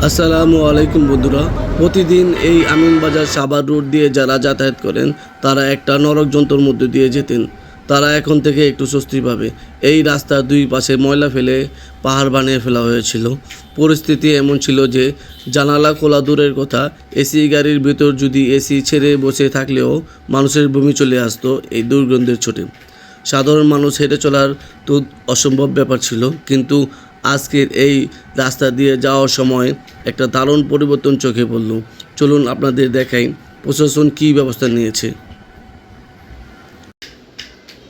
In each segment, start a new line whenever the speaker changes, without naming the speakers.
আসসালামু আলাইকুম বন্ধুরা। প্রতিদিন এই আমিনবাজার সাভার রোড দিয়ে যারা যাতায়াত করেন তারা একটা নরক যন্ত্রের মধ্যে দিয়ে যেতেন। তারা এখন থেকে একটু স্বস্তি পাবে। এই রাস্তার দুই পাশে ময়লা ফেলে পাহাড় বানিয়ে ফেলা হয়েছিল। পরিস্থিতি এমন ছিল যে জানালা খোলা দূরের কথা, এসি গাড়ির ভেতর যদি এসি ছেড়ে বসে থাকলেও মানুষের বমি চলে আসতো এই দুর্গন্ধের ছোটে। সাধারণ মানুষ হেঁটে চলার তো অসম্ভব ব্যাপার ছিল, কিন্তু আজকের এই রাস্তা দিয়ে যাওয়ার সময় একটা দারুণ পরিবর্তন চোখে পড়ল। চলুন আপনাদের দেখাই প্রশাসন কী ব্যবস্থা নিয়েছে।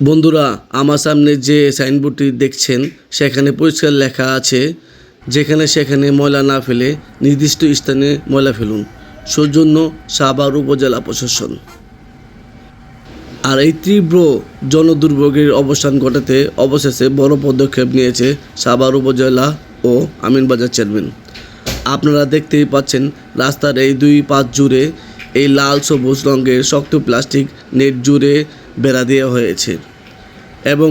বন্ধুরা, আমার সামনে যে সাইনবোর্ডটি দেখছেন সেখানে পরিষ্কার লেখা আছে, যেখানে সেখানে ময়লা না ফেলে নির্দিষ্ট স্থানে ময়লা ফেলুন। সৌজন্য সাভার উপজেলা প্রশাসন। আর এই তীব্র জনদুর্ভোগের অবসান ঘটাতে অবশেষে বড় পদক্ষেপ নিয়েছে সাভার উপজেলা ও আমিনবাজার চেয়ারম্যান। আপনারা দেখতেই পাচ্ছেন রাস্তার এই দুই পাশ জুড়ে এই লাল সবুজ রঙের শক্ত প্লাস্টিক নেট জুড়ে বেড়া দেওয়া হয়েছে এবং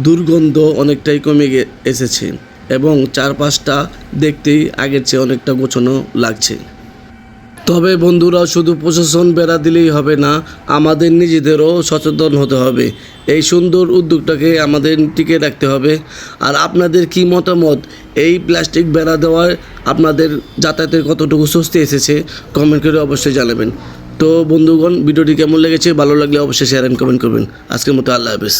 দুর্গন্ধ অনেকটাই কমে এসেছে এবং চারপাশটা দেখতেই আগের চেয়ে অনেকটা গোছানো লাগছে। তবে বন্ধুরা, শুধু প্রশাসন বেড়া দিলেই হবে না, আমাদের নিজেদেরও সচেতন হতে হবে। এই সুন্দর উদ্যোগটাকে আমাদের টিকে রাখতে হবে। আর আপনাদের কি মতামত, এই প্লাস্টিক বেড়া দেওয়ার আপনাদের যাতায়াতের কতটুকু স্বস্তি এসেছে কমেন্ট করে অবশ্যই জানাবেন। তো বন্ধুগণ, ভিডিওটি কেমন লেগেছে, ভালো লাগলে অবশ্যই শেয়ার অ্যান্ড কমেন্ট করবেন। আজকের মতো আল্লাহ হাফেজ।